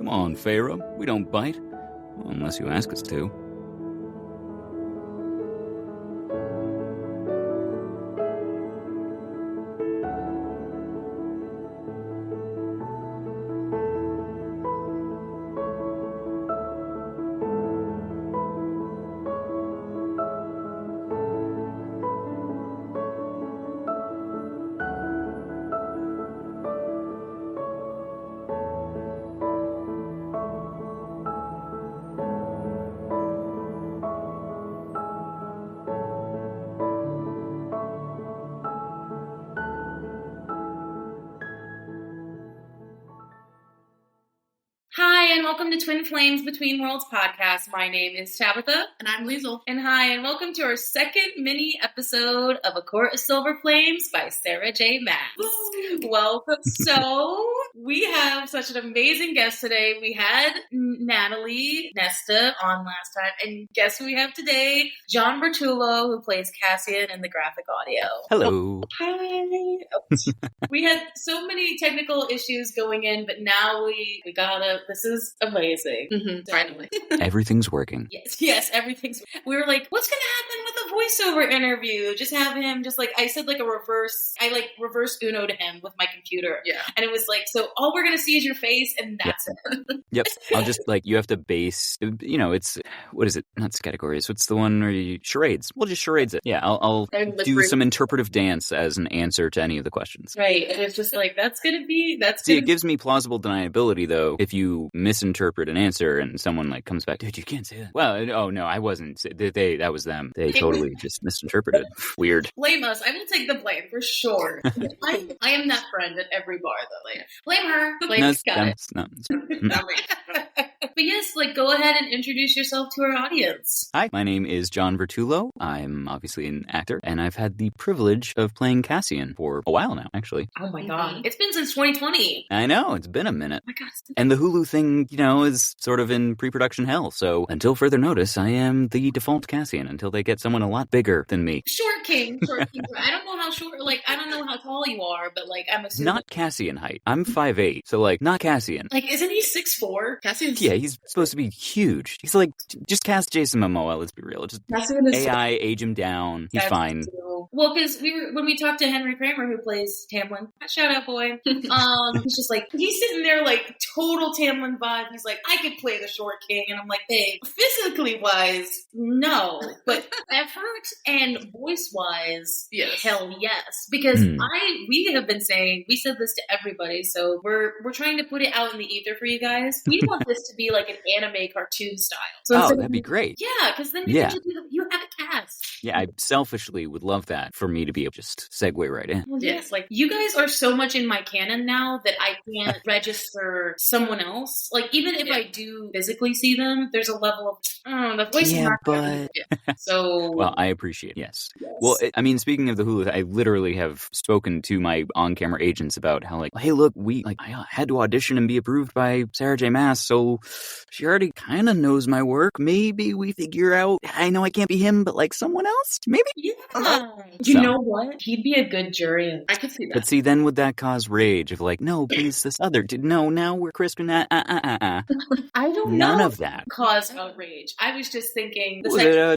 Come on, Pharaoh. We don't bite. Well, unless you ask us to. Hi, and welcome to Twin Flames Between Worlds podcast. My name is Tabitha. And I'm Liesl. And hi, and welcome to our second mini episode of A Court of Silver Flames by Sarah J. Maas. Welcome. So, we have such an amazing guest today. We had Natalie Nesta on last time, and guess who we have today? Jon Vertullo, who plays Cassian in the graphic audio. Hello. Hi. We had so many technical issues going in, but now we got it. This is amazing. Mm-hmm, finally. Everything's working. Yes, everything's... We were like, what's going to happen with a voiceover interview? Just have him I said like a reverse... I like reverse Uno'd him with my computer. Yeah. And it was like, so all we're going to see is your face, and that's it. Yep. I'll just, you have to base... it's... What is it? Not categories. What's the one where you... Charades. We'll just charades it. Yeah, I'll do some interpretive dance as an answer to any of the questions. Right. And it's just like, that's going to be... It gives me plausible deniability, though, if you misinterpret an answer and someone comes back, dude, you can't say that. Well, oh no, I wasn't. That was them. They totally just misinterpreted. Weird. Blame us. I will take the blame for sure. I am that friend at every bar though. Blame her. No. But yes, go ahead and introduce yourself to our audience. Hi, my name is Jon Vertullo. I'm obviously an actor, and I've had the privilege of playing Cassian for a while now, actually. Oh my god. It's been since 2020. I know, it's been a minute. Oh my god. And the Hulu thing, is sort of in pre-production hell, so until further notice, I am the default Cassian until they get someone a lot bigger than me. Short king. I don't know how short, I don't know how tall you are, but I'm assuming. Not Cassian height. I'm 5'8", so not Cassian. Isn't he 6'4"? Cassian's... Yeah, he's supposed to be huge. He's just cast Jason Momoa, let's be real. Just AI, age him down. He's fine. Well, because when we talked to Henry Kramer, who plays Tamlin, shout out boy, he's just he's sitting there total Tamlin vibe. He's like, I could play the short king, and I'm like, babe, physically wise, no, but effort and voice wise, yes. Hell yes, because we have been saying, we said this to everybody, so we're trying to put it out in the ether for you guys. We want this to be an anime cartoon style. So that'd be great. Yeah, because then you have a cast. Yeah, I selfishly would love that for me to be able to just segue right in. Well, yes, you guys are so much in my canon now that I can't register someone else. Even if I do physically see them, there's a level of, the voice is not but... So... Well, I appreciate it, yes. Well, speaking of the Hulu, I literally have spoken to my on-camera agents about how, hey, look, I had to audition and be approved by Sarah J. Maas, so she already kind of knows my work. Maybe we figure out, I know I can't be him, but someone else? Maybe? Yeah. You know what? He'd be a good jury. I could see that. But see, then would that cause rage of no, please, this other dude. No, now we're Kristen. I don't know. None of that. Caused outrage. I was just thinking...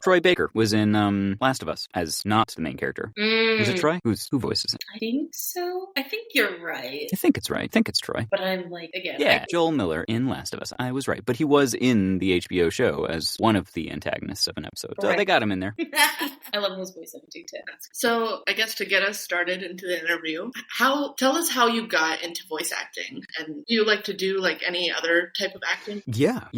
Troy Baker was in Last of Us as not the main character. Was it Troy? Who voices it? I think so. I think you're right. I think it's right. I think it's Troy. But I'm again... Yeah, Joel Miller in Last of Us. I was right. But he was in the HBO show as one of the antagonists of an episode. So they got him in there. I love his voice acting too. So I guess to get us started into the interview, tell us how you got into voice acting, and do you like to do any other type of acting? Yeah.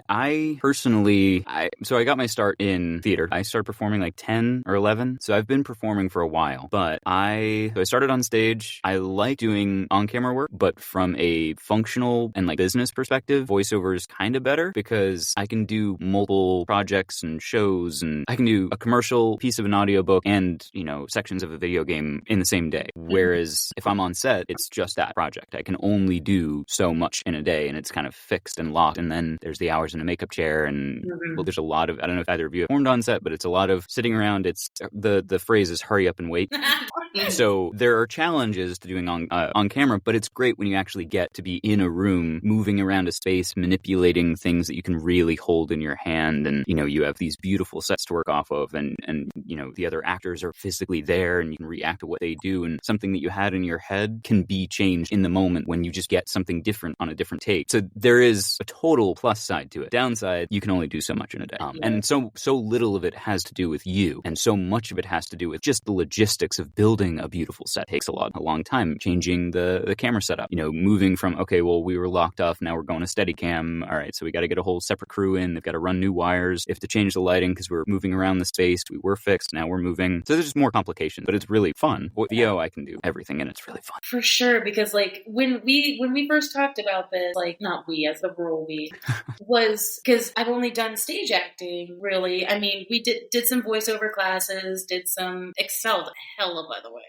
I personally, I got my start in theater. I started performing 10 or 11, so I've been performing for a while. But I started on stage. I like doing on-camera work, but from a functional and business perspective, voiceover is kind of better because I can do multiple projects and shows, and I can do a commercial commercial piece of an audiobook and, sections of a video game in the same day. Whereas if I'm on set, it's just that project. I can only do so much in a day, and it's kind of fixed and locked. And then there's the hours in a makeup chair, and well, there's a lot of, I don't know if either of you have performed on set, but it's a lot of sitting around. It's the phrase is hurry up and wait. So there are challenges to doing on camera, but it's great when you actually get to be in a room, moving around a space, manipulating things that you can really hold in your hand, and you have these beautiful sets to work off of, and the other actors are physically there, and you can react to what they do, and something that you had in your head can be changed in the moment when you just get something different on a different take. So there is a total plus side to it. Downside, you can only do so much in a day, and so little of it has to do with you, and so much of it has to do with just the logistics of building a beautiful set. It takes a long time. Changing the camera setup, moving from, okay, well, we were locked off, now we're going to Steadicam. All right, so we got to get a whole separate crew in. They've got to run new wires. If to change the lighting because we're moving around the space, we were fixed, now we're moving. So there's just more complications, but it's really fun. With VO, I can do everything, and it's really fun. For sure, because when we first talked about this, not we as the rule we, was because I've only done stage acting, really. I mean, we did some voiceover classes, did some excelled hella, by the way.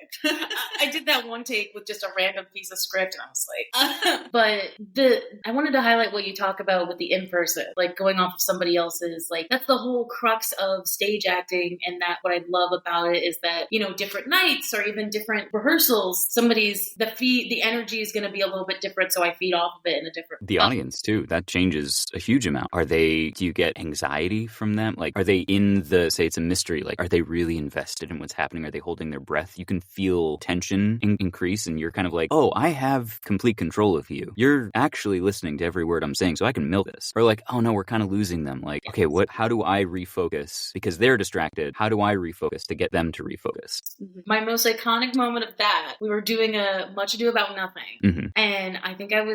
I did that one take with just a random piece of script, and I was like, but I wanted to highlight what you talk about with the in-person, going off of somebody else's, that's the whole crux of stage acting, and that what I love about it is that, different nights or even different rehearsals, the energy is going to be a little bit different, so I feed off of it in a different... The audience, too, that changes a huge amount. Do you get anxiety from them? Are they in say it's a mystery, are they really invested in what's happening? Are they holding their breath? You can feel tension increase, and you're kind of like, oh, I have complete control of you. You're actually listening to every word I'm saying, so I can milk this. Or oh no, we're kind of losing them. Okay, how do I refocus? Because they're distracted. How do I refocus to get them to refocus? My most iconic moment of that, we were doing a Much Ado About Nothing. And I think I had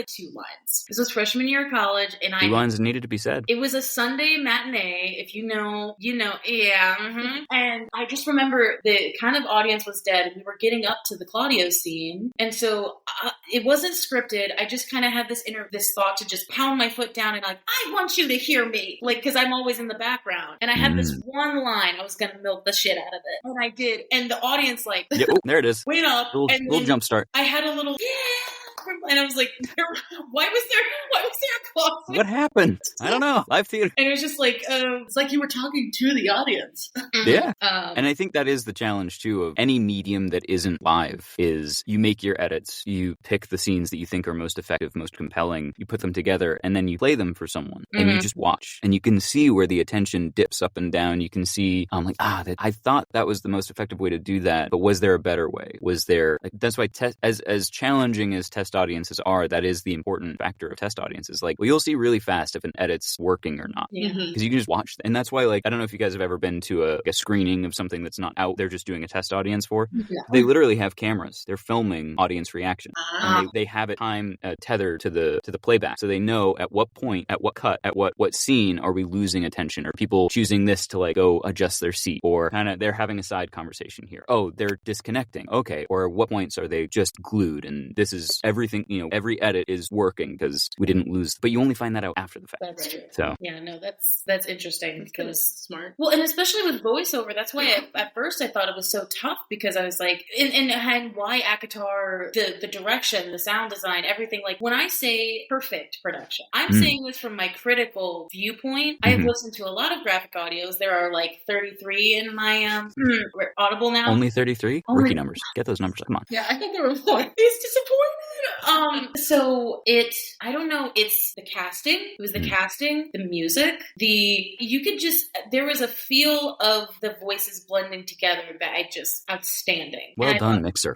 2 lines. This was freshman year of college, and 2 lines needed to be said. It was a Sunday matinee. If you know, yeah. And I just remember the kind of audience was dead, and we were getting up to the Claudio scene. And so it wasn't scripted. I just kind of had this thought to just pound my foot down and I want you to hear me. Because I'm always in the background. And I had this one line. I was going to milk the shit out of it. And I did. And the audience yeah, there it is. Went up. Little jump start. I had a little, and I was like, why was there applause? What happened? I don't know. Live theater. And it was just it's like you were talking to the audience. Yeah. And I think that is the challenge, too, of any medium that isn't live, is you make your edits, you pick the scenes that you think are most effective, most compelling, you put them together, and then you play them for someone, and you just watch. And you can see where the attention dips up and down. You can see, I thought that was the most effective way to do that, but was there a better way? Was there, that's why as challenging as test audiences are, that is the important factor of test audiences. You'll see really fast if an edit's working or not. Because you can just watch. And that's why, I don't know if you guys have ever been to a screening of something that's not out, they're just doing a test audience for. Yeah. They literally have cameras. They're filming audience reaction. And they have it time tethered to the playback. So they know at what point, at what cut, at what scene are we losing attention? Are people choosing this to go adjust their seat? Or kind of they're having a side conversation here. Oh, they're disconnecting. Okay. Or what points are they just glued? And this is everything, every edit is working because we didn't lose. But you only find that out after the fact. That's true. So yeah, no, that's interesting because smart. Well, and especially with voiceover, that's why at first I thought it was so tough, because I was like, and why ACOTAR, the direction, the sound design, everything. When I say perfect production, I'm saying this from my critical viewpoint. I have listened to a lot of graphic audios. There are 33 in my Audible now. Only 33? Rookie numbers. Get those numbers. Come on. Yeah, I think there were more. He's disappointed. So I don't know. It's the casting. It was the casting, the music, there was a feel of the voices blending together that outstanding. Well done, mixer.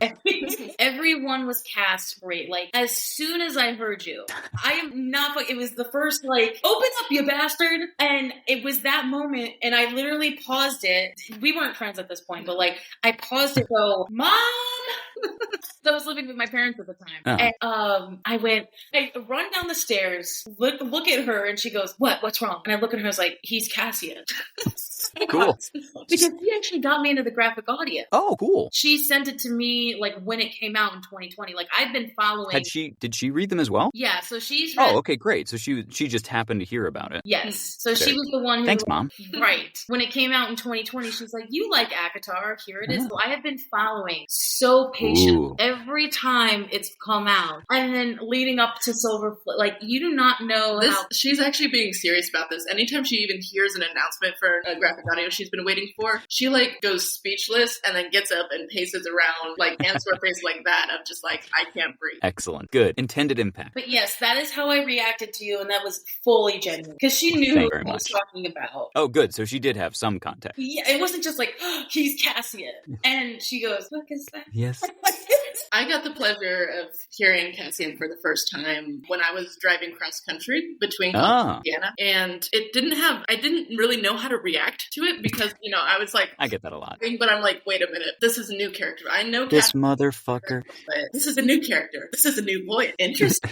Everyone was cast great. As soon as I heard you, I am not, it was the first, open up, you bastard. And it was that moment. And I literally paused it. We weren't friends at this point, but I paused it, go, Mom, So I was living with my parents at the time. Uh-huh. And I run down the stairs, look at her, and she goes, what's wrong? And I look at her and I was like, he's Cassian. Cool. Because he actually got me into the graphic audio. Oh, cool. She sent it to me like when it came out in 2020. Like I've been following. Did she read them as well? Yeah, so she's read... Oh, okay, great. So she just happened to hear about it. Yes. So she was the one who... Thanks, Mom. Right. When it came out in 2020, she's like, you like ACOTAR, here it is. So I have been following so patient every time it's come out. And then leading up to Silver, like you do not know how... She's actually being serious about this. Anytime she even hears an announcement for a graphic audio she's been waiting for, she like goes speechless and then gets up and paces around, like hands to her face like that, of just like, I can't breathe. Excellent. Good. Intended impact. But yes, that is how I reacted to you, and that was fully genuine. Because she knew what I was talking about. Oh, good. So she did have some context. Yeah, it wasn't just like, oh, he's Cassian. And she goes, what is that? Yes. I got the pleasure of hearing Cassian for the first time when I was driving cross country between Indiana, and I didn't really know how to react to it because, you know, I was like, I get that a lot. But I'm like, wait a minute, this is a new character. I know this Cassian, motherfucker. but this is a new character. This is a new voice. Interesting.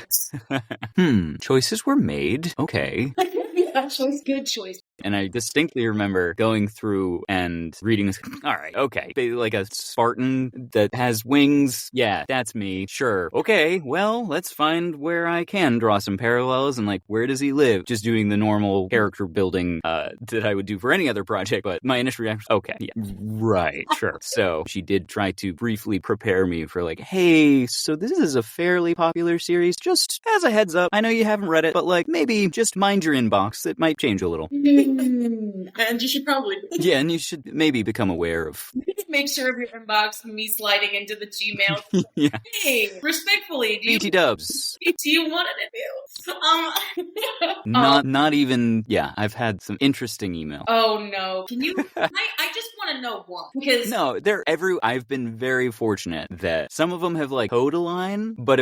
Choices were made. Okay. Yeah, good choice. And I distinctly remember going through and reading this. All right, okay. Like a Spartan that has wings. Yeah, that's me. Sure. Okay, well, let's find where I can draw some parallels and like, where does he live? Just doing the normal character building that I would do for any other project. But my initial reaction, okay, yeah, right, sure. So she did try to briefly prepare me for like, hey, so this is a fairly popular series. Just as a heads up, I know you haven't read it, but like maybe just mind your inbox. It might change a little. And you should probably... Yeah, and you should maybe become aware of... Make sure of your inbox, me sliding into the Gmail. Yeah. Hey, respectfully, BT dubs. Do you want an interview? Not even... Yeah, I've had some interesting emails. Oh, no. Can you... I just want to know one. Because... No, I've been very fortunate that some of them have like towed a line, but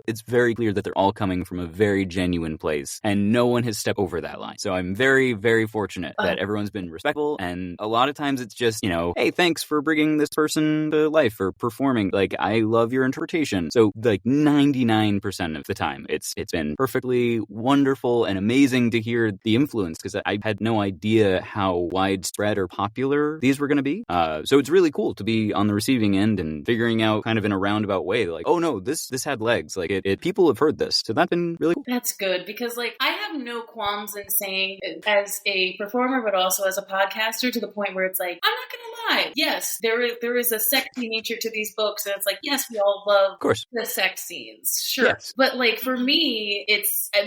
it's very clear that they're all coming from a very genuine place, and no one has stepped over that line. So I'm very, very fortunate that everyone's been respectful, and a lot of times it's just, you know, hey, thanks for bringing this person to life or performing. Like, I love your interpretation. So like 99% of the time, it's been perfectly wonderful and amazing to hear the influence, because I had no idea how widespread or popular these were going to be. So it's really cool to be on the receiving end and figuring out kind of in a roundabout way, like, oh no, this had legs. Like people have heard this. So that's been really cool. That's good, because like I have no qualms in saying as a performer, but also as a podcaster, to the point where it's like, I'm not going to lie. Yes, there is a sexy nature to these books, and it's like, yes, we all love the sex scenes. Sure. Yes. But like for me,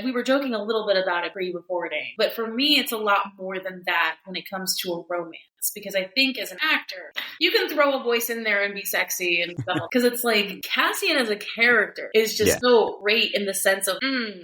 we were joking a little bit about it pre-recording, but for me, it's a lot more than that when it comes to a romance. Because I think as an actor, you can throw a voice in there and be sexy and stuff. Because it's like Cassian as a character is just so great in the sense of,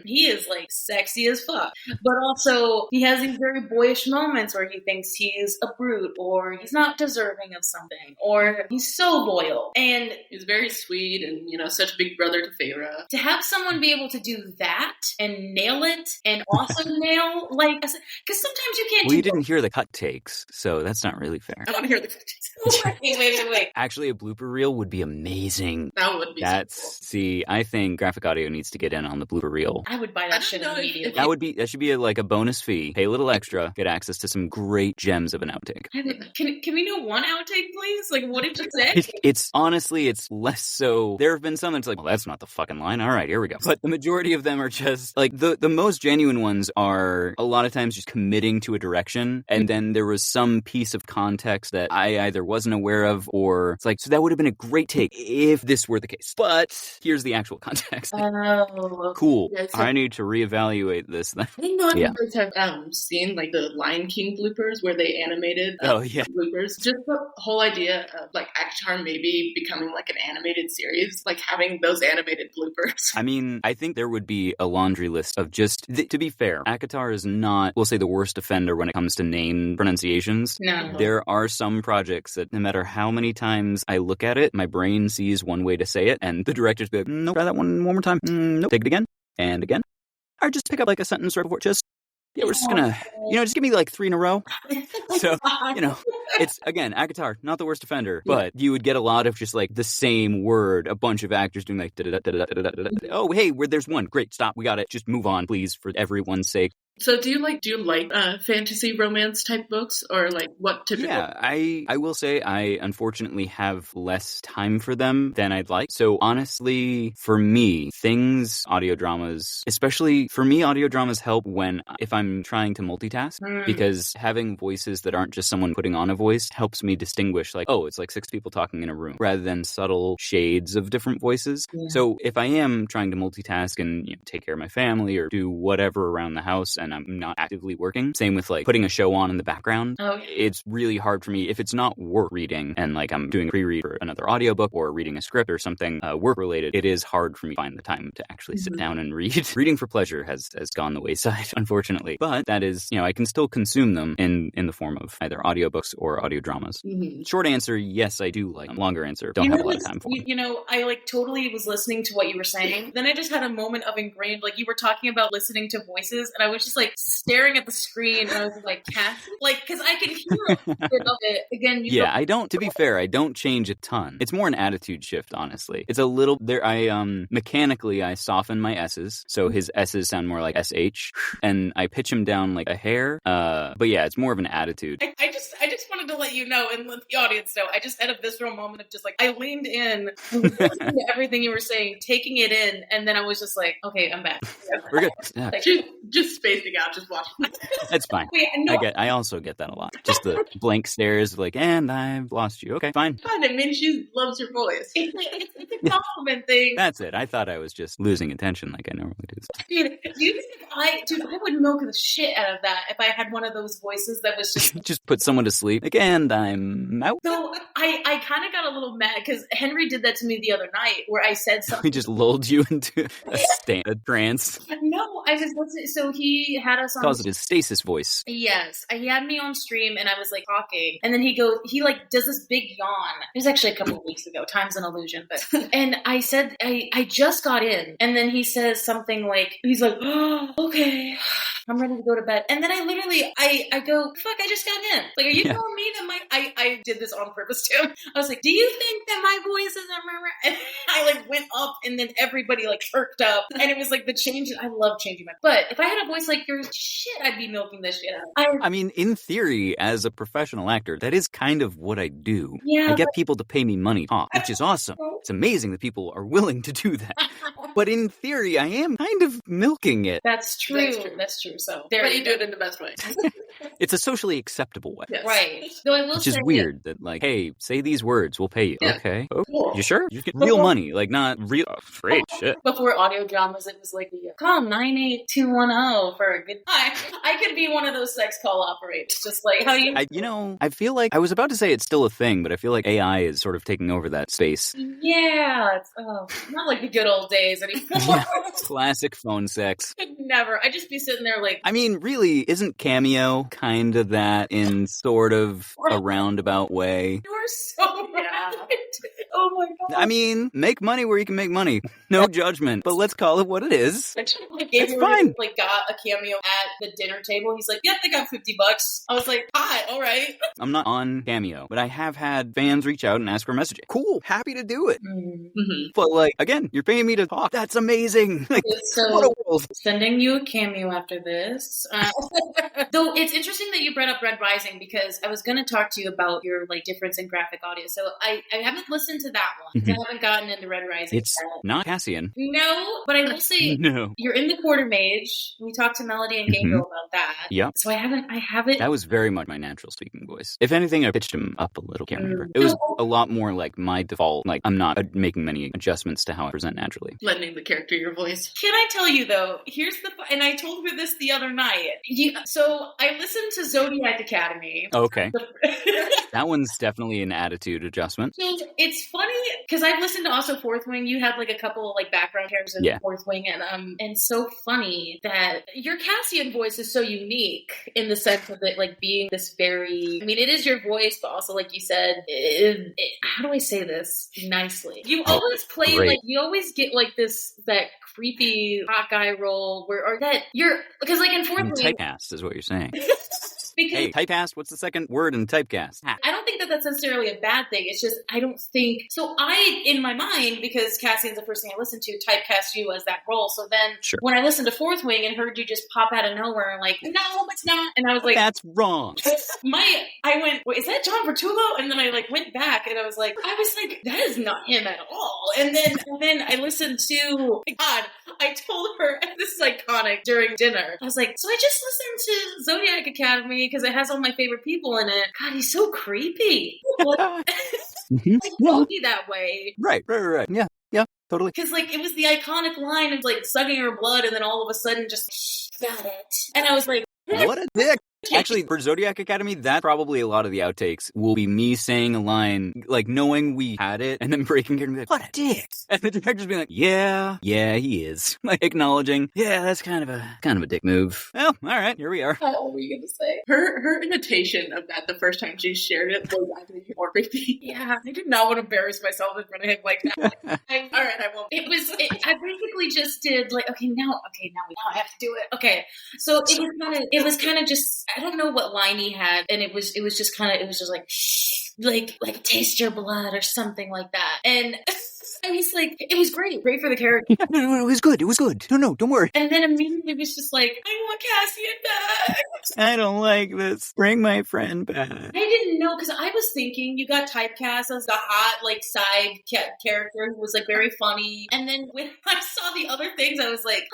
he is like sexy as fuck. But also he has these very boyish moments where he thinks he's a brute, or he's not deserving of something, or he's so loyal. And he's very sweet and, you know, such a big brother to Feyre. To have someone be able to do that and nail it and also nail, like, because sometimes you can't you didn't hear the cut takes, so that's not really fair. I want to hear the wait. Actually, a blooper reel would be amazing. That would be so cool. See, I think graphic audio needs to get in on the blooper reel. I would buy that shit immediately. That should be like a bonus fee. Pay a little extra, get access to some great gems of an outtake. Can we know one outtake, please? Like, what did you say? It's honestly, it's less so. There have been some that's like, well, that's not the fucking line. All right, here we go. But the majority of them are just like the most genuine ones are a lot of times just committing to a direction, and then there was some piece of context that I either wasn't aware of, or it's like, so that would have been a great take if this were the case. But here's the actual context. Oh, cool. Yeah, I need to reevaluate this then. I think you guys have seen like the Lion King bloopers where they animated bloopers. Just the whole idea of like ACOTAR maybe becoming like an animated series, like having those animated bloopers. I mean, I think there would be a laundry list of just, to be fair, ACOTAR is not, we'll say, the worst offender when it comes to name pronunciations. No. There are some projects that no matter how many times I look at it, my brain sees one way to say it, and the director's be like, nope, try that one more time. Nope, take it again, and again. Or just pick up like a sentence right before, just Yeah, we're just gonna, just give me like 3 in a row. So, it's, again, ACOTAR, not the worst offender, but you would get a lot of just like the same word, a bunch of actors doing like, oh, hey, there's one. Great, stop. We got it. Just move on, please, for everyone's sake. So do you like fantasy romance type books, or like what typical? Yeah, I will say I unfortunately have less time for them than I'd like. So honestly, for me, audio dramas, especially for me, audio dramas help if I'm trying to multitask, because having voices that aren't just someone putting on a voice helps me distinguish like, oh, it's like 6 people talking in a room, rather than subtle shades of different voices. Yeah. So if I am trying to multitask and take care of my family or do whatever around the house and I'm not actively working, same with like putting a show on in the background, it's really hard for me if it's not work reading and like I'm doing a pre-read for another audiobook or reading a script or something work related. It is hard for me to find the time to actually sit down and read. Reading for pleasure has gone the wayside, unfortunately, but that is, I can still consume them in the form of either audiobooks or audio dramas. Short answer, yes, I do like them. Longer answer, don't have a lot of time for them. I like totally was listening to what you were saying. Then I just had a moment of ingrained, like you were talking about listening to voices, and I was just like staring at the screen, and I was like, Cassian? Like, because I can hear a bit of it. Again, I don't, to be fair, I don't change a ton. It's more an attitude shift, honestly. It's a little, mechanically, I soften my S's, so his S's sound more like SH, and I pitch him down like a hair, but yeah, it's more of an attitude. I just wanted to let you know, and let the audience know, I just had a visceral moment of just like, I leaned in, listening to everything you were saying, taking it in, and then I was just like, okay, I'm back. We're good. Yeah. Like, just spacing out, just watching. That's fine. Wait, I also get that a lot. Just the blank stares, like, and I've lost you. Okay, fine. Fine, it means she loves your voice. It's a compliment thing. That's it. I thought I was just losing attention like I normally do. I would milk the shit out of that if I had one of those voices that was just... just put someone to sleep. Like, and I'm out. So I kind of got a little mad because Henry did that to me the other night where I said something. He just lulled you into a trance. No, I just listened. So he had us on... Calls it his stasis voice. Yes. He had me on stream and I was like talking. And then he does this big yawn. It was actually a couple of weeks ago. Time's an illusion. But and I said, I just got in. And then he says something like, he's like, oh, okay, I'm ready to go to bed. And then I literally, I go, fuck, I just got in. Like, are you telling me that I did this on purpose too? I was like, do you think that my voice is... And I like went up and then everybody like perked up. And it was like the change. I love changing my... But if I had a voice like yours, shit, I'd be milking this shit out. I mean, in theory, as a professional actor, that is kind of what I do. Yeah, I get people to pay me money to talk, which is awesome. It's amazing that people are willing to do that. But in theory, I am kind of milking it. That's true. So but you do it in the best way. It's a socially acceptable way. Yes. Right. So I will Which is weird that like, hey, say these words, we'll pay you. Yeah. Okay. Oh, cool. You sure? You get real money, like not real. Oh, great shit. Before audio dramas, it was like, call 98210 for a good time. I could be one of those sex call operators. Just like how you... I feel like I was about to say it's still a thing, but I feel like AI is sort of taking over that space. Yeah. It's not like the good old days anymore. Yeah, classic phone sex. Never. I'd just be sitting there like... I mean, really, isn't Cameo kind of that in sort of a roundabout way? You're so right. Oh my God. I mean, make money where you can make money. No judgment. But let's call it what it is. It's fine. Like, got a cameo at the dinner table. He's like, yep, they got $50. I was like, hi, all right. I'm not on Cameo, but I have had fans reach out and ask for a message. Cool, happy to do it. Mm-hmm. But like, again, you're paying me to talk. That's amazing. Like, so, what a world. Sending you a cameo after this. Though it's interesting that you brought up Red Rising because I was going to talk to you about your like difference in graphic audio. So I haven't listened to that one. Mm-hmm. I haven't gotten into Red Rising. It's not Cassian. No, but I will say you're in the Quarter Mage. We talked to Melody and Gabriel about that. Yeah. So I haven't. That was very much my natural speaking voice. If anything, I pitched him up a little. Can't remember. It was a lot more like my default. Like I'm not making many adjustments to how I present naturally. Lending the character your voice. Can I tell you though? And I told her this the other night. So I listened to Zodiac Academy. Okay. That one's definitely an attitude adjustment. So it's funny because I've listened to also Fourth Wing. You had like a couple like background characters in Fourth Wing, and so funny that your Cassian voice is so unique in the sense of it, like, being this very, I mean, it is your voice, but also, like you said, how do I say this nicely? You always play, like, you always get, like, that creepy hot guy role because, like, in Fourth Wing... Typecast is what you're saying. Because, hey, typecast, what's the second word in typecast? I don't think that that's necessarily a bad thing. It's just, I don't think... So in my mind, because Cassian's the first thing I listened to, typecast you as that role. So then when I listened to Fourth Wing and heard you just pop out of nowhere, I'm like, no, it's not. And I was like... That's wrong. I went, wait, is that Jon Vertullo? And then I, like, went back and I was like, that is not him at all. And then I listened to... God, I told her, this is iconic, during dinner. I was like, so I just listened to Zodiac Academy because it has all my favorite people in it. God, he's so creepy. Like, creepy that way. Right. Yeah, totally. Because, like, it was the iconic line of, like, sucking her blood and then all of a sudden just, got it. And I was like... What a dick. Actually, for Zodiac Academy, that probably a lot of the outtakes will be me saying a line, like, knowing we had it, and then breaking it and be like, what a dick. And the director's being like, yeah, he is. Like, acknowledging, yeah, that's kind of a dick move. Well, all right, here we are. What were you going to say? Her imitation of that the first time she shared it was actually more creepy. Yeah, I did not want to embarrass myself in front of him like that. All right, I won't. I basically just did, like, okay, now I have to do it. Okay, so it was kind of just, I don't know what line he had, and it was just like taste your blood or something like that. And I was like, it was great for the character. No, it was good. No, don't worry. And then immediately it was just like, I want Cassian back. I don't like this. Bring my friend back. I didn't know, because I was thinking you got typecast as the hot, like, side character who was, like, very funny. And then when I saw the other things, I was like,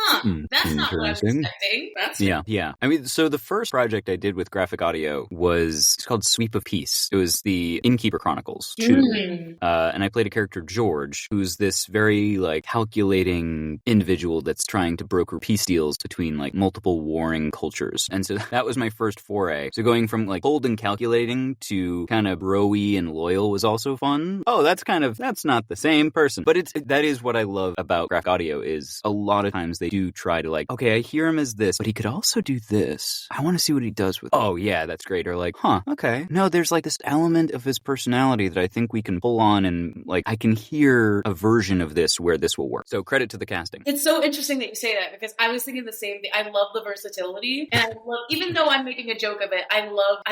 that's not what I was expecting. Yeah. I mean, so the first project I did with graphic audio it's called Sweep of Peace. It was the Innkeeper Chronicles 2. And I played a character, George, who's this very, like, calculating individual that's trying to broker peace deals between, like, multiple warring cultures. And so that was my first foray. So going from, like, cold and calculating to kind of bro-y and loyal was also fun. Oh, that's not the same person. But that is what I love about graphic audio, is a lot of times they do try to, like, okay, I hear him as this, but he could also do this. I want to see what he does with it. Oh, yeah, that's great. Or like, okay. No, there's, like, this element of his personality that I think we can pull on, and, like, I can hear a version of this where this will work. So credit to the casting. It's so interesting that you say that, because I was thinking the same thing. I love the versatility, and I love, even though I'm making a joke of it, I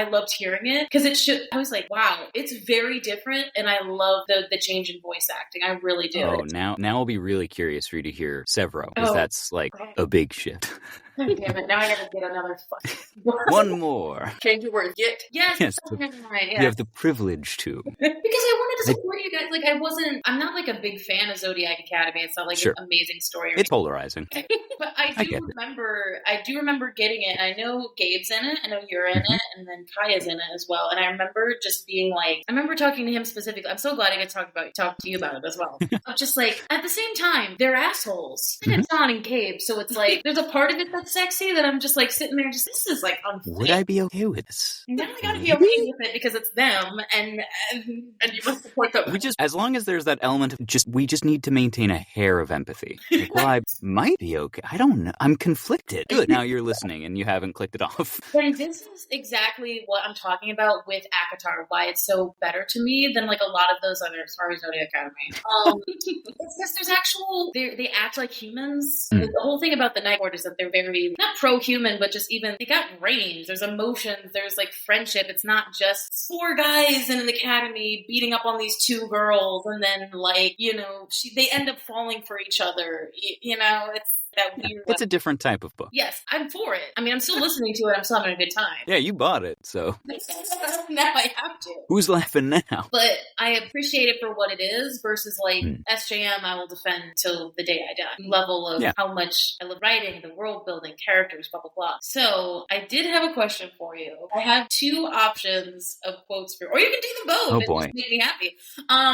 loved hearing it, because I was like, wow, it's very different, and I love the change in voice acting. I really do. Oh, now I'll be really curious for you to hear Sevro, because that's, like, a big shift. Oh, damn it, now I gotta get another fucking one more. Change the word get. Yes. Right, yeah. You have the privilege to. Because I wanted to support you guys. Like, I'm not, like, a big fan of Zodiac Academy. It's not, like, an amazing story. It's polarizing. But I do remember getting it. I know Gabe's in it. I know you're in it. And then Kaya's in it as well. And I remember just being like, I remember talking to him specifically. I'm so glad I get to talk to you about it as well. I'm just like, at the same time, they're assholes. And it's Jon and Gabe. So it's like, there's a part of it that's sexy that I'm just, like, sitting there just, this is, like, unfair. Would I be okay with this? Now I gotta be okay with it because it's them, and you must support them. As long as there's that element of we just need to maintain a hair of empathy. Like, well, I might be okay. I don't know. I'm conflicted. Good. Now you're listening and you haven't clicked it off. And this is exactly what I'm talking about with ACOTAR, why it's so better to me than, like, a lot of those other Zodiac Academy. It's just they act like humans. The whole thing about the Night Court is that they're very, not pro-human, but just even, they got range, there's emotions, there's, like, friendship. It's not just 4 guys in an academy beating up on these 2 girls, and then, like, you know, they end up falling for each other. You know, it's that weird. It's a different type of book. Yes, I'm for it. I mean, I'm still listening to it. I'm still having a good time. Yeah, you bought it, so. Now I have to. Who's laughing now? But I appreciate it for what it is versus, like, SJM I will defend till the day I die. Level of how much I love writing, the world building, characters, blah, blah, blah. So I did have a question for you. I have 2 options of quotes for, or you can do them both. Oh, boy. Just make me happy.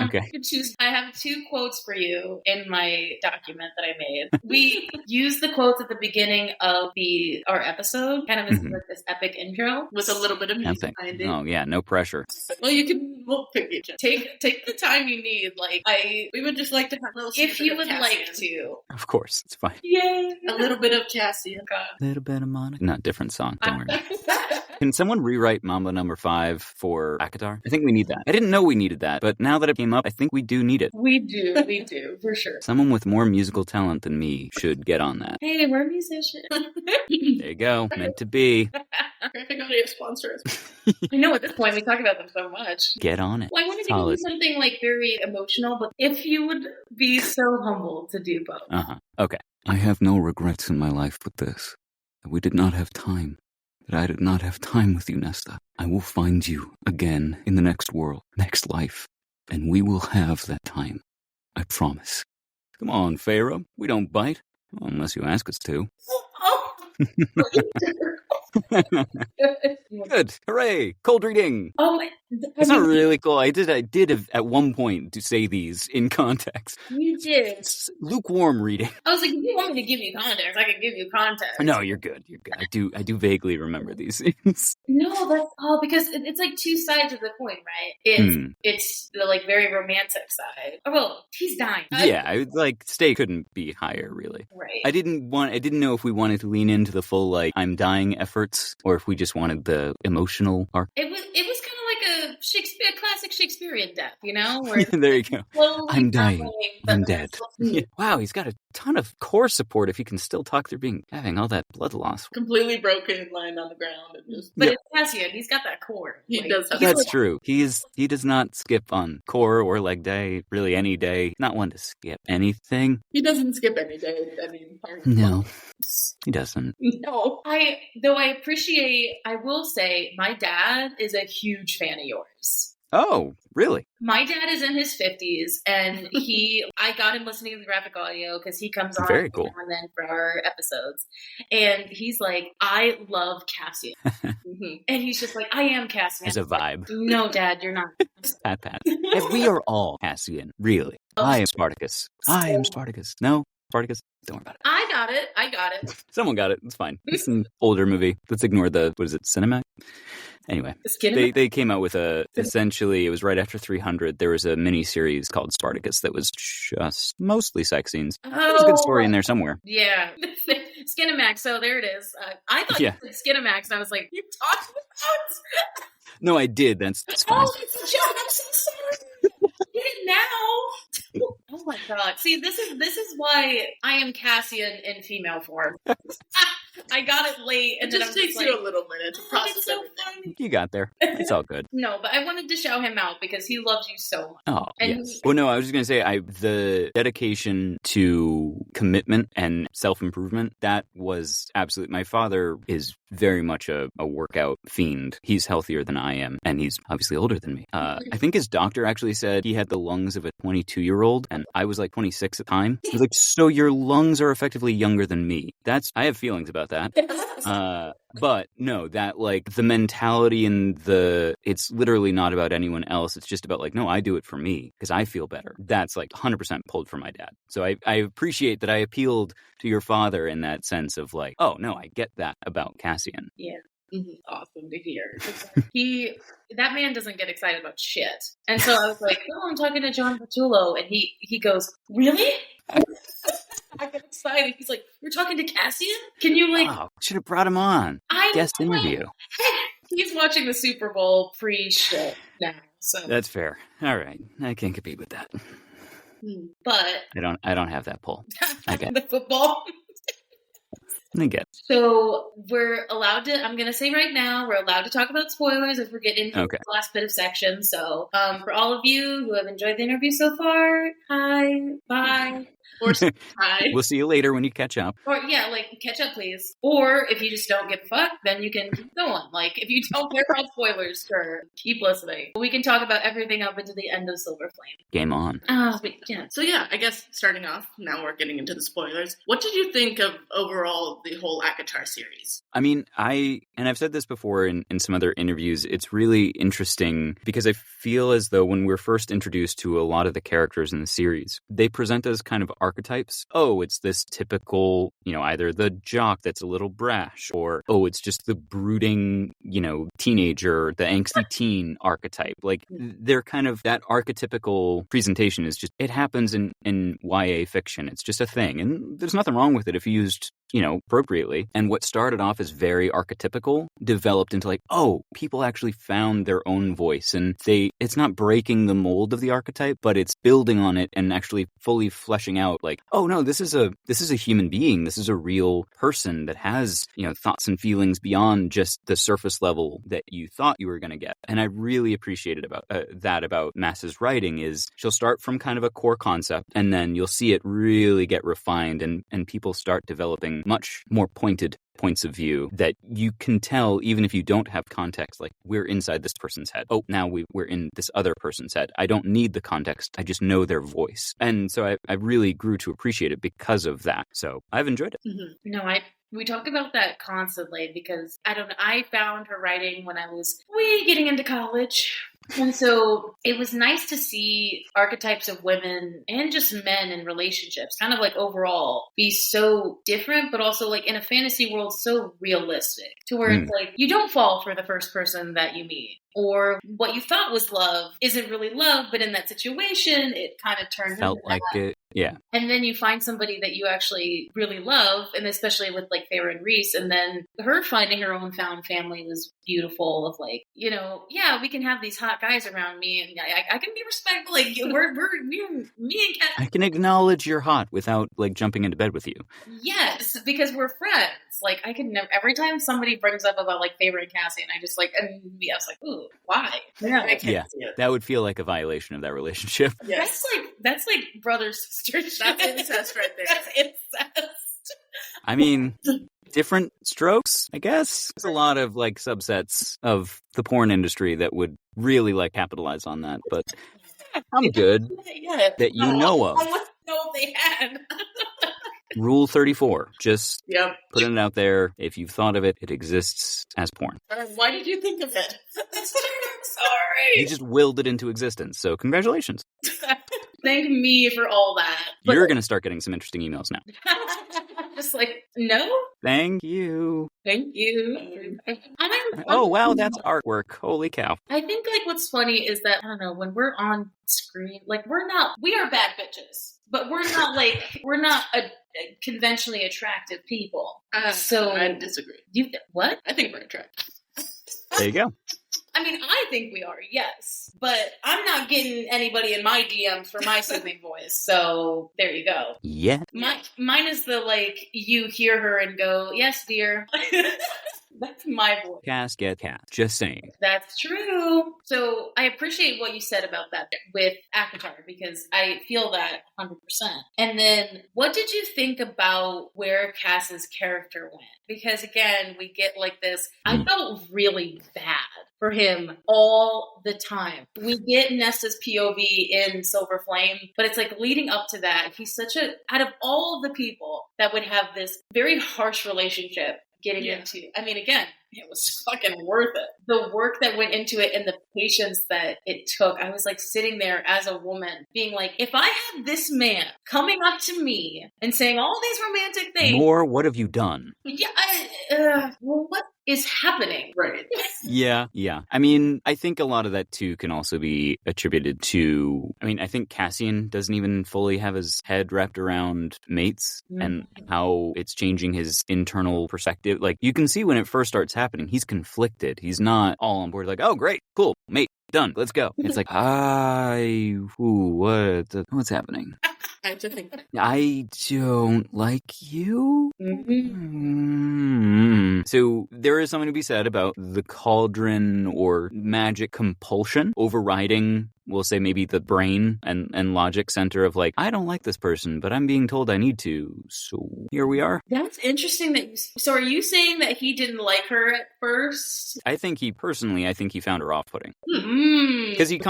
Okay. You can choose. I have 2 quotes for you in my document that I made. use the quotes at the beginning of our episode, kind of as this epic intro with a little bit of music behind it. Oh yeah, no pressure. Well, we'll pick it. Take the time you need. Like we would just like to have a little. If you would like to, of course, it's fine. Yay! A little bit of Cassian. A little bit of Monica. Not different song. Don't worry. Can someone rewrite Mambo number 5 for ACOTAR? I think we need that. I didn't know we needed that, but now that it came up, I think we do need it. We do, for sure. Someone with more musical talent than me should get on that. Hey, we're musicians. There you go. Meant to be. I got a sponsor. I know at this point we talk about them so much. Get on it. Well, I wanted to do something like very emotional, but if you would be so humble to do both. Okay. I have no regrets in my life but this. That we did not have time. That I did not have time with you, Nesta. I will find you again in the next world, next life, and we will have that time. I promise. Come on, Pharaoh. We don't bite. Well, unless you ask us to. Good. Hooray. Cold reading. Oh my. It's not really cool. I did at one point to say these in context. You did. It's lukewarm reading. I was like, if you want me to give you context, I can give you context. No, you're good. You're good. I do vaguely remember these things. No, that's all because it's like two sides of the coin, right? It's the like very romantic side. Oh, well, he's dying. Yeah, stake couldn't be higher, really. Right. I didn't know if we wanted to lean into the full like I'm dying efforts or if we just wanted the emotional arc. It was kind of like a classic Shakespearean death, you know? Where there you go. I'm dying. I'm dead. Yeah. Wow, he's got a ton of core support if he can still talk through having all that blood loss. Completely broken, lying on the ground. And just... But it's Cassian. He's got that core. He does have That's true. He does not skip on core or leg day, really any day. Not one to skip anything. He doesn't skip any day. No, he doesn't. No. I will say my dad is a huge fan of yours. Oh, really? My dad is in his 50s, and I got him listening to the graphic audio because he comes on Very cool. now and then for our episodes. And he's like, I love Cassian. And he's just like, I am Cassian. It's a vibe. No, Dad, you're not. Pat. And we are all Cassian, really. I am Spartacus. I am Spartacus. No? Spartacus? Don't worry about it. I got it. Someone got it. It's fine. It's an older movie. Let's ignore Cinemax? Anyway, they came out with essentially, it was right after 300, there was a mini-series called Spartacus that was just mostly sex scenes. There's a good story in there somewhere. Yeah. Skinemax, so there it is. I thought you said Skinemax, and I was like, you talking about? No, I did. That's fine. Oh, it's a joke. I'm so sorry. Get it now. Oh my god. See, this is why I am Cassian in female form. I got it late, and it just takes you a little minute to process everything. You got there. It's all good. No, but I wanted to shout him out because he loves you so much. Oh, yes. Well, no, I was just going to say, the dedication to commitment and self-improvement, that was absolutely... My father is very much a workout fiend. He's healthier than I am, and he's obviously older than me. I think his doctor actually said he had the lungs of a 22-year-old, and I was like 26 at the time. He was like, so your lungs are effectively younger than me. I have feelings about that. But no, that like the mentality and it's literally not about anyone else. It's just about like, no, I do it for me because I feel better. That's like 100% pulled from my dad. So I appreciate that I appealed to your father in that sense of like, oh no, I get that about Cassian. Yeah. Mm-hmm. Awesome to hear. That man doesn't get excited about shit. And so I was like, oh, I'm talking to Jon Vertullo, and he goes, really? I get excited. He's like, you're talking to Cassian? Can you like... Oh, should have brought him on. Guest interview. He's watching the Super Bowl pre-shit now. So that's fair. All right. I can't compete with that. But... I don't have that pull. I get the football. I get. So we're allowed to, I'm going to say right now, we're allowed to talk about spoilers if we're getting into the last bit of section. So for all of you who have enjoyed the interview so far, hi, bye. Or hi. We'll see you later when you catch up. Or catch up, please. Or if you just don't give a fuck, then you can go on. Like if you don't care about spoilers, sure, keep listening. We can talk about everything up into the end of Silver Flame. Game on. Yeah. So I guess starting off, now we're getting into the spoilers. What did you think of overall the whole ACOTAR series? I mean, I've said this before in some other interviews, it's really interesting because I feel as though when we're first introduced to a lot of the characters in the series, they present as kind of archetypes. Oh, it's this typical, either the jock that's a little brash, or, oh, it's just the brooding, teenager, the angsty teen archetype. Like, they're kind of, that archetypical presentation is just, it happens in YA fiction. It's just a thing. And there's nothing wrong with it if used appropriately. And what started off as very archetypical developed into like, oh, people actually found their own voice, and it's not breaking the mold of the archetype, but it's building on it and actually fully fleshing out like, oh no, this is a human being. This is a real person that has, thoughts and feelings beyond just the surface level that you thought you were going to get. And I really appreciated about Maas's writing is she'll start from kind of a core concept, and then you'll see it really get refined, and people start developing much more pointed points of view that you can tell even if you don't have context. Like, we're inside this person's head. Oh, now we're in this other person's head. I don't need the context. I just know their voice. And so I really grew to appreciate it because of that. So I've enjoyed it. Mm-hmm. No, we talk about that constantly because I found her writing when I was getting into college. And so it was nice to see archetypes of women and just men in relationships kind of like overall be so different, but also like in a fantasy world so realistic to where it's like you don't fall for the first person that you meet. Or what you thought was love isn't really love, but in that situation, it kind of turned felt into like that. it. Yeah. And then you find somebody that you actually really love, and especially with like Feyre and Rhys, and then her finding her own found family was beautiful of like, we can have these hot guys around me, and I can be respectful. Like, me and Kat. I can acknowledge you're hot without like jumping into bed with you. Yes, because we're friends. Like, I can never, every time somebody brings up about like Feyre and Cassian, I just like, and I was like, ooh, why? Yeah, I can't see it. That would feel like a violation of that relationship. Yes. That's like brother sister. That's incest right there. That's incest. I mean, different strokes, I guess. There's a lot of like subsets of the porn industry that would really like capitalize on that, but I'm good that you know of. I want to know if they had. Rule 34. Just Yep. putting it out there. If you've thought of it, it exists as porn. Why did you think of it? Sorry. You just willed it into existence. So congratulations. Thank me for all that. You're going to start getting some interesting emails now. Just like, no? Thank you. Thank you. Oh, wow, that's artwork. Holy cow. I think like what's funny is that, I don't know, when we're on screen, like we are bad bitches. But we're not a conventionally attractive people. So I disagree. What? I think we're attractive. There you go. I mean, I think we are, yes. But I'm not getting anybody in my DMs for my soothing voice. So there you go. Yeah. Mine is the like, you hear her and go, yes, dear. That's my voice. Cass get cat. Just saying. That's true. So I appreciate what you said about that with ACOTAR because I feel that 100%. And then what did you think about where Cass's character went? Because again, we get like this, I felt really bad for him all the time. We get Nesta's POV in Silver Flame, but it's like leading up to that, he's out of all of the people that would have this very harsh relationship getting into, I mean, again, it was fucking worth it. The work that went into it and the patience that it took. I was like sitting there as a woman being like, if I had this man coming up to me and saying all these romantic things. More, what have you done? Yeah, what is happening? Right. Yeah. I mean, I think a lot of that too can also be attributed to, I think Cassian doesn't even fully have his head wrapped around mates and how it's changing his internal perspective. Like, you can see when it first starts happening, he's conflicted. He's not all on board like, oh, great, cool, mate, done, let's go. It's like, what's happening? I have to think. I don't like you. So there is something to be said about the cauldron or magic compulsion overriding, we'll say, maybe the brain and logic center of like, I don't like this person, but I'm being told I need to. So here we are. That's interesting. So are you saying that he didn't like her at first? I think he found her off-putting. Because he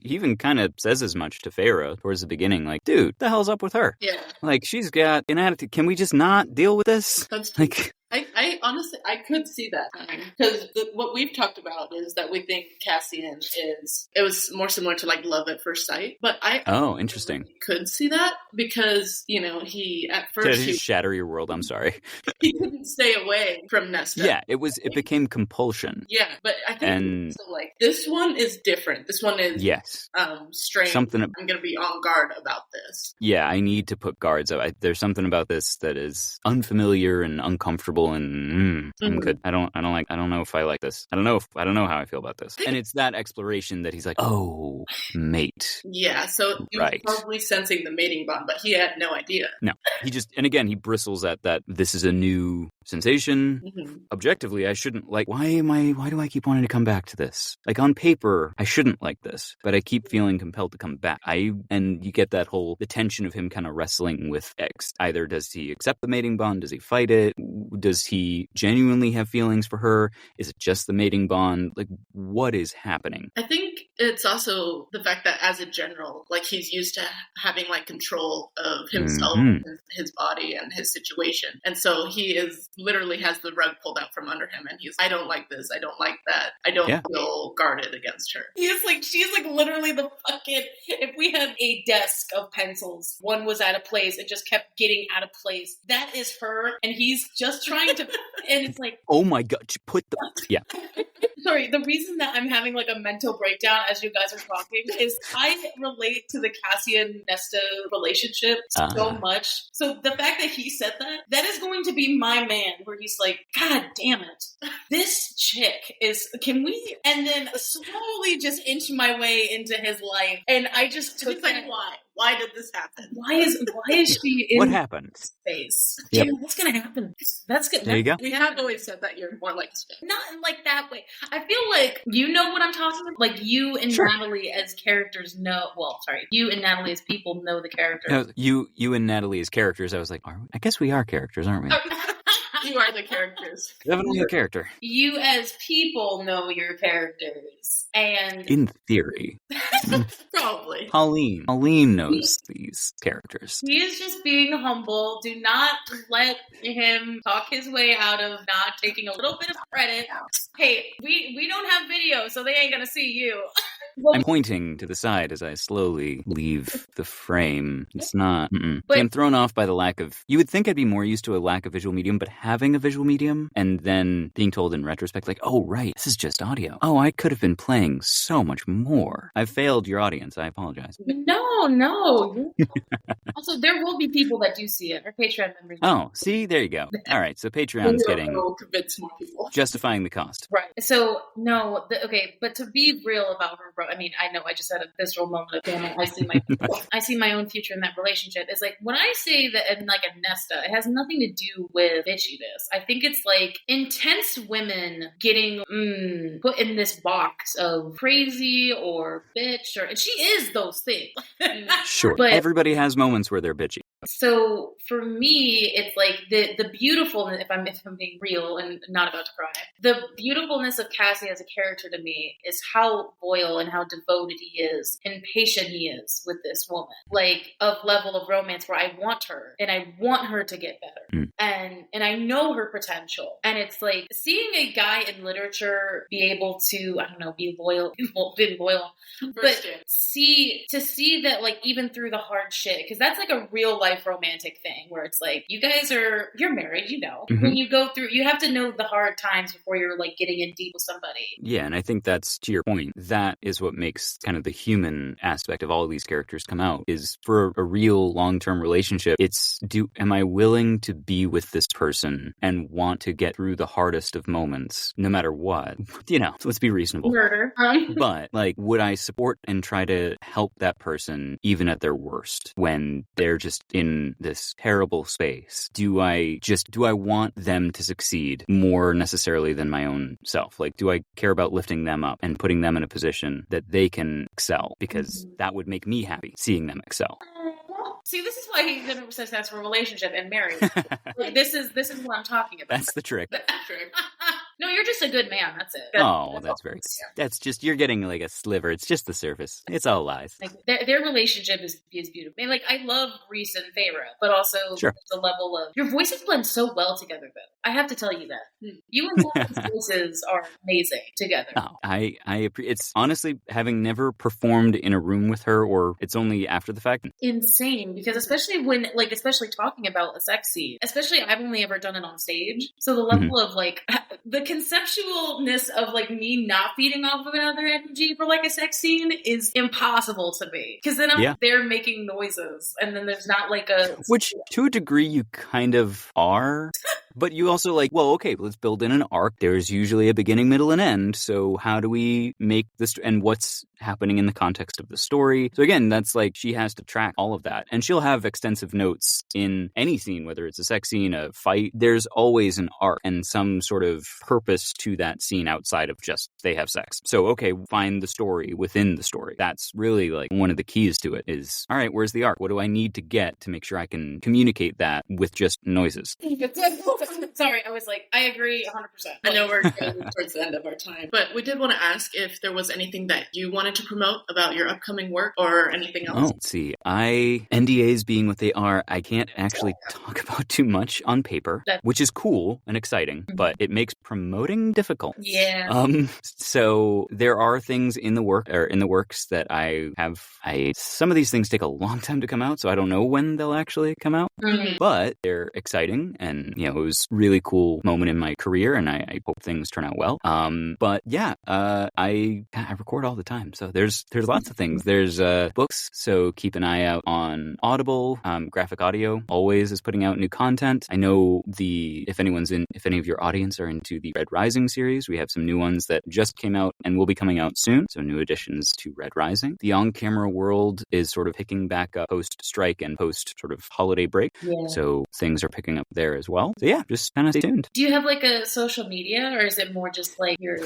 even kind of says as much to Feyre towards the beginning, like, dude, the hell's up with her? Yeah. Like, she's got an attitude. Can we just not deal with this? That's like, I honestly, I could see that. Because what we've talked about is that we think Cassian it was more similar to like love at first sight. But interesting. Could see that because, he at first... Did I just shatter your world? I'm sorry. He couldn't stay away from Nesta. Yeah, it became compulsion. Yeah, but I think this one is different. This one is strange. I'm going to be on guard about this. Yeah, I need to put guards up. There's something about this that is unfamiliar and uncomfortable, and I'm good. I don't know if I like this. I don't know how I feel about this. And it's that exploration that he's like, oh, mate. Yeah, so he was probably sensing the mating bond, but he had no idea. No, he bristles at that. This is a new sensation. Mm-hmm. Objectively, I shouldn't why do I keep wanting to come back to this? Like on paper, I shouldn't like this, but I keep feeling compelled to come back. And you get that the tension of him kind of wrestling with X. Either does he accept the mating bond? Does he fight it? Does he genuinely have feelings for her? Is it just the mating bond? Like, what is happening? I think it's also the fact that as a general, he's used to having control of himself, his body, and his situation. And so he literally has the rug pulled out from under him, and he's, I don't like this, I don't like that, I don't feel guarded against her. She's literally the fucking, if we had a desk of pencils, one was out of place, it just kept getting out of place. That is her, and he's just trying to, and it's oh my god, Sorry, the reason that I'm having a mental breakdown as you guys are talking is I relate to the Cassian-Nesta relationship so much. So the fact that he said that is going to be my man, where he's like, God damn it. This chick can we? And then slowly just inch my way into his life. And I just took that. Why? Why did this happen? Why is she in what happened? Space? Yep. Damn, what's going to happen? That's good. There you go. We have always said that you're more like Space. Not in that way. I feel like you know what I'm talking about. You and Natalie as characters know. Well, sorry, you and Natalie as people know the characters. No, you and Natalie as characters. I was like, I guess we are characters, aren't we? You are the characters. Definitely a character. You as people know your characters. And in theory. Probably. Pauline knows these characters. He is just being humble. Do not let him talk his way out of not taking a little bit of credit. Hey, we don't have video, so they ain't gonna see you. I'm pointing to the side as I slowly leave the frame. It's not... But I'm thrown off by the lack of... You would think I'd be more used to a lack of visual medium, but having a visual medium and then being told in retrospect, oh, right, this is just audio. Oh, I could have been playing so much more. I've failed your audience. I apologize. No. Also, there will be people that do see it. Our Patreon members. Oh, see? There you go. All right, so Patreon's getting... convince more people. Justifying the cost. Right. So, no, but to be real about her, bro, I mean, I know I just had a visceral moment of, damn it, I see my own future in that relationship. It's when I say that in a Nesta, it has nothing to do with bitchiness. I think it's intense women getting put in this box of crazy or bitch, and she is those things. Sure. But everybody has moments where they're bitchy. So for me, it's the beautifulness, if I'm being real and not about to cry, the beautifulness of Cassie as a character to me is how loyal and how devoted he is and patient he is with this woman. A level of romance where I want her and I want her to get better. And I know her potential. And it's seeing a guy in literature be able to, I don't know, be loyal, but see that even through the hard shit, because that's a real life romantic thing where it's you're married, when you go through, you have to know the hard times before you're getting in deep with somebody. Yeah, and I think that's, to your point, that is what makes kind of the human aspect of all of these characters come out, is for a real long-term relationship, am I willing to be with this person and want to get through the hardest of moments no matter what? Let's be reasonable. Murder. But would I support and try to help that person even at their worst when they're just in this terrible space? Do I want them to succeed more necessarily than my own self? Do I care about lifting them up and putting them in a position that they can excel? Because that would make me happy, seeing them excel. See, this is why he's in a successful relationship and married. This is what I'm talking about. That's the trick. No, you're just a good man. That's it. That's very good. That's just, you're getting a sliver. It's just the surface. It's all lies. Their relationship is beautiful. I mean, I love Reese and Feyre, but also the level of your voices blend so well together, though. I have to tell you that. You and Maas's voices are amazing together. Oh, I it's honestly, having never performed in a room with her, or it's only after the fact. Insane, because especially when, like, especially talking about a sex scene, especially I've only ever done it on stage. So the level of, like, the conceptualness of, like, me not feeding off of another energy for, like, a sex scene is impossible to me. Because then I'm there making noises, and then there's not, like, a... Which, to a degree, you kind of are. But you also like, well, okay, let's build in an arc. There's usually a beginning, middle, and end. So how do we make this, and what's happening in the context of the story? So again, that's like, she has to track all of that. And she'll have extensive notes in any scene, whether it's a sex scene, a fight. There's always an arc and some sort of purpose to that scene outside of just they have sex. So, okay, find the story within the story. That's really like one of the keys to it is, all right, where's the arc? What do I need to get to make sure I can communicate that with just noises? Sorry, I was like, I agree 100%. I know we're getting towards the end of our time, but we did want to ask if there was anything that you wanted to promote about your upcoming work or anything else. Oh, let's see. NDAs being what they are, I can't actually talk about too much on paper, which is cool and exciting, but it makes promoting difficult. Yeah. So there are things in the works that I have. Some of these things take a long time to come out, so I don't know when they'll actually come out, but they're exciting, and it was really cool moment in my career, and I hope things turn out well. But yeah, I record all the time, so there's lots of things. There's books, so keep an eye out on Audible. Graphic Audio always is putting out new content. I know if any of your audience are into the Red Rising series, we have some new ones that just came out and will be coming out soon. So new additions to Red Rising. The on-camera world is sort of picking back up post-strike and post sort of holiday break. Yeah. So things are picking up there as well. So yeah, just kind of stay tuned. Do you have like a social media, or is it more just like your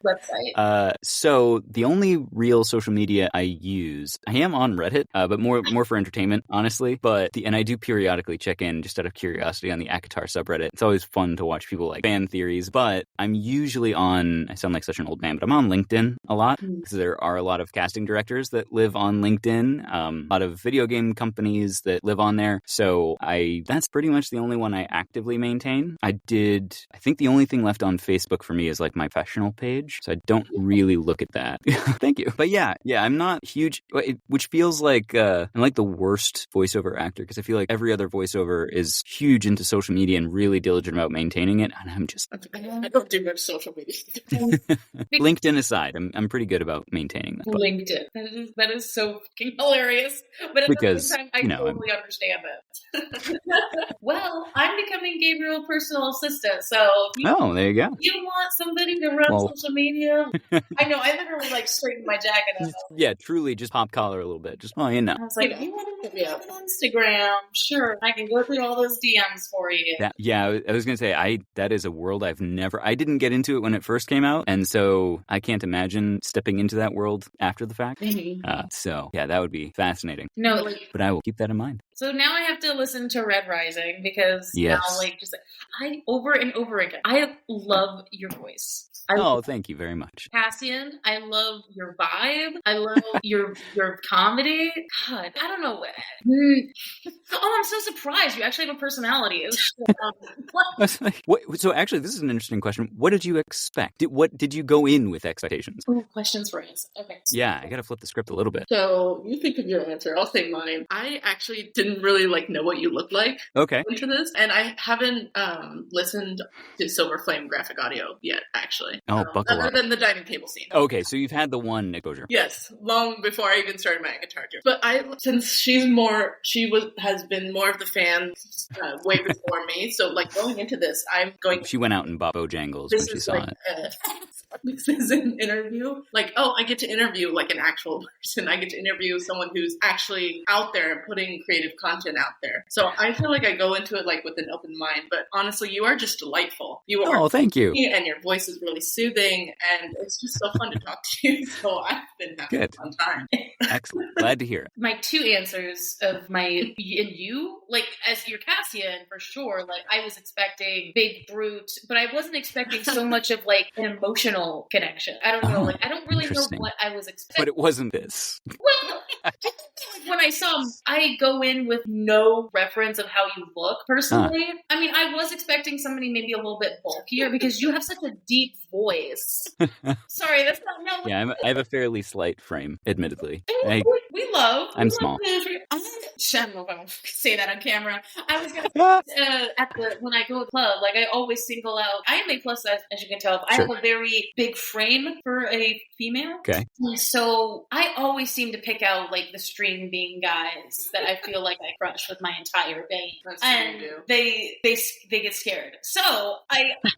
website? So the only real social media I use, I am on Reddit, but more for entertainment, honestly. And I do periodically check in just out of curiosity on the ACOTAR subreddit. It's always fun to watch people like fan theories, but I'm usually I sound like such an old man, but I'm on LinkedIn a lot because there are a lot of casting directors that live on LinkedIn, a lot of video game companies that live on there. So that's pretty much the only one I actively maintain. I think the only thing left on Facebook for me is like my professional page. So I don't really look at that. Thank you. But yeah, I'm not huge, which feels like I'm like the worst voiceover actor because I feel like every other voiceover is huge into social media and really diligent about maintaining it. And I'm just... I don't do much social media. LinkedIn aside, I'm pretty good about maintaining that. LinkedIn. That is so fucking hilarious. But at the same time, I totally understand it. Well, I'm becoming Gabriel's personal assistant, so there you go. You want somebody to run social media? I know, I literally like straightened my jacket up. Yeah, truly just pop collar a little bit. Just, I was like, you want to be on Instagram? Sure, I can go through all those DMs for you. I was going to say, that is a world I didn't get into it when it first came out, and so I can't imagine stepping into that world after the fact. So, yeah, that would be fascinating. No, but I will keep that in mind. So now I have to listen to Red Rising because now, I over and over again, I love your voice. Thank you very much. Cassian, I love your vibe. I love your comedy. God, I don't know. I'm so surprised. You actually have a personality. So actually, this is an interesting question. What did you expect? What did you go in with expectations? Ooh, questions for us. Okay. Yeah, I got to flip the script a little bit. So you think of your answer. I'll say mine. I actually didn't really know what you look like. Okay. Into this, and I haven't listened to Silver Flame graphic audio yet, actually. Buckle other up. than the dining table scene. Okay, so you've had the one exposure. Yes, long before I even started my ACOTAR journey. But since she has been more of the fan way before me. So going into this, She went out and bought Bojangles when she saw it. This is an interview. I get to interview an actual person. I get to interview someone who's actually out there putting creative content out there. So I feel like I go into it with an open mind. But honestly, you are just delightful. You are. Oh, thank you. And your voice is really soothing, and it's just so fun to talk to you. So I've been having a fun time. Excellent. Glad to hear it. My two answers of you, as your Cassian, for sure, I was expecting big brute, but I wasn't expecting so much of an emotional connection. I don't know. I don't really know what I was expecting. But it wasn't this. Well, When I saw him, I go in with no reference of how you look personally. I mean, I was expecting somebody maybe a little bit bulkier because you have such a deep voice. Sorry, that's not no. Yeah, I have a fairly slight frame, admittedly. I'm small. I don't know if I want to say that on camera. I was gonna when I go to a club, like I always single out. I am a plus size, as you can tell. But I have a very big frame for a female. Okay. So I always seem to pick out like the string being guys that I feel like I crush with my entire being, and they get scared. So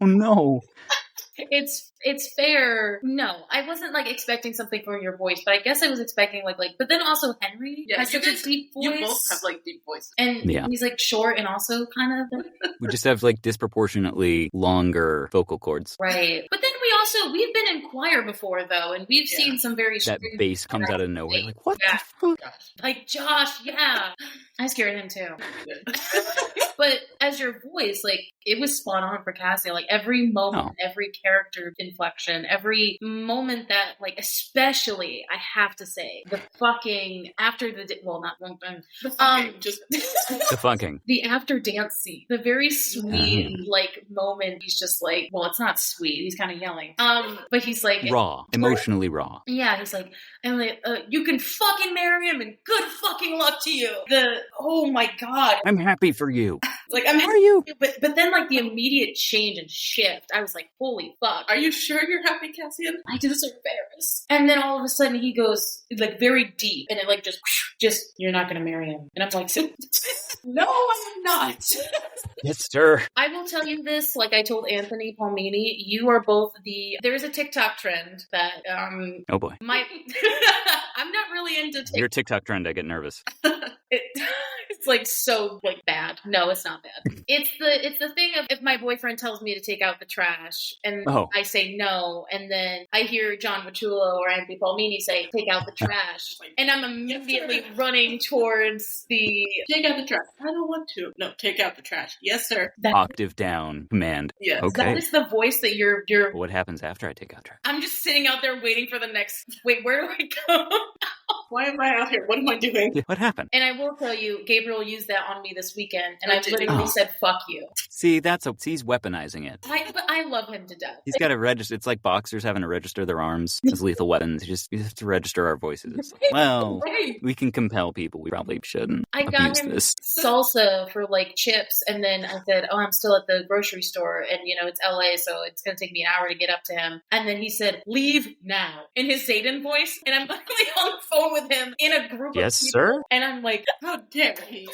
Oh no. It's fair. No, I wasn't like expecting something from your voice, but I guess I was expecting like. But then also Henry has such a deep voice. You both have like deep voices, and he's like short and also kind of. We just have like disproportionately longer vocal cords, right? But then we've been in choir before though, and we've seen some very that bass comes out of nowhere. Like what the fuck? Like Josh, I scared him too. But as your voice, like it was spot on for Cassian. Like every moment, every character inflection, every moment that, like, especially I have to say, the fucking after the the fucking the after dance scene, the very sweet like moment. He's just like, well, it's not sweet. He's kind of yelling. But he's like raw, emotionally raw. Yeah, he's like, and like, you can fucking marry him, and good fucking luck to you. Oh my god, I'm happy for you. Like, I'm happy, you? But then like the immediate change and shift, I was like, holy fuck. Are you sure you're happy, Cassian? I deserve Ferris. And then all of a sudden he goes like very deep, and it like just you're not gonna marry him. And I'm like, no, I am not. Yes, sir. I will tell you this, like I told Anthony Palmini, you are both there's a TikTok trend that oh boy. I'm not really into TikTok. Your TikTok trend, I get nervous. It's like so like bad. No, it's not bad. It's the thing of if my boyfriend tells me to take out the trash and I say no, and then I hear Jon Vertullo or Anthony Palmini say take out the trash, and I'm immediately running towards the take out the trash. I don't want to. No, take out the trash. Yes, sir. Octave down command. Yes. Okay. That is the voice that you're. What happens after I take out trash? I'm just sitting out there waiting for the next. Wait, where do I go? Why am I out here? What am I doing? What happened? And I will tell you, Gabriel used that on me this weekend, and I literally said, fuck you. See, he's weaponizing it. But I love him to death. He's got to register. It's like boxers having to register their arms as lethal weapons. You have to register our voices. Well, we can compel people. We probably shouldn't abuse this. Salsa for like chips, and then I said, I'm still at the grocery store, and it's LA, so it's going to take me an hour to get up to him. And then he said, leave now, in his Zayden voice, and I'm literally on the phone with him in a group of people. Yes, sir. And I'm like, how dare he?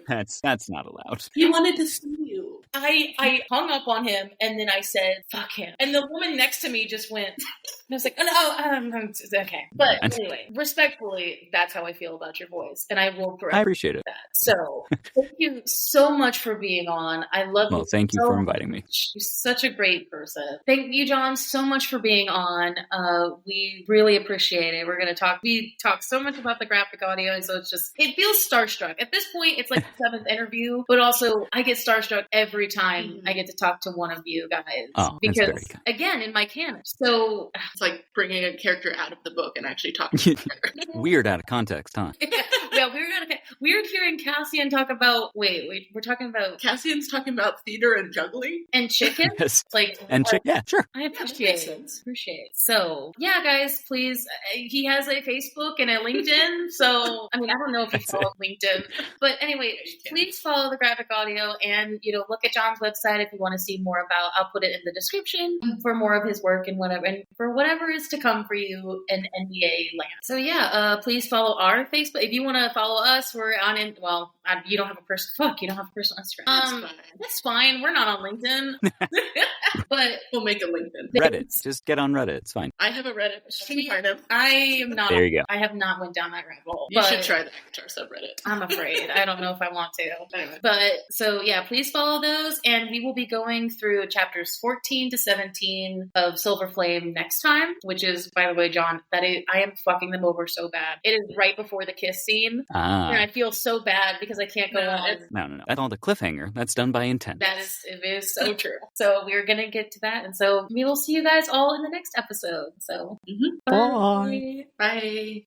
That's not allowed. He wanted to see you. I hung up on him, and then I said, fuck him. And the woman next to me just went, and I was like, okay. But anyway, respectfully, that's how I feel about your voice. And I will I appreciate it. that. So thank you so much for being on. I love you. Well, thank you for inviting me. You're such a great person. Thank you, Jon, so much for being on. We really appreciate it. We talk so much about the graphic audio, and so it feels starstruck. At this point, it's like the 7th interview, but also I get starstruck every time I get to talk to one of you guys. Oh, because again, in my canon. So it's like bringing a character out of the book and actually talking to her. Weird out of context, huh? Yeah, weird hearing Cassian talk about we're talking about Cassian's talking about theater and juggling and chicken. Yes. And chicken. Yeah, sure. I appreciate it. So yeah, guys, please. He has a Facebook and a LinkedIn. So I don't know if you follow LinkedIn, but anyway, please follow the graphic audio and look at Jon's website if you want to see more about. I'll put it in the description for more of his work and for whatever is to come for you in NBA land. So yeah, please follow our Facebook if you want to follow us. We're on it. Well, you don't have a personal. You don't have a personal Instagram. That's fine. We're not on LinkedIn. But we'll make a LinkedIn. Reddit. Just get on Reddit. It's fine. I have a Reddit. I am not. There you go. I have not went down that rabbit hole. You should try the ACOTAR subreddit. I'm afraid. I don't know if I want to. Anyway. But so yeah, please follow those, and we will be going through chapters 14 to 17 of Silver Flame next time. Which is, by the way, Jon, I am fucking them over so bad. It is right before the kiss scene, and I feel so bad because I can't go on. No. That's all the cliffhanger. That's done by intent. It is so true. So we're gonna get to that, and so we will see you guys all in the next episode. So Bye. Bye.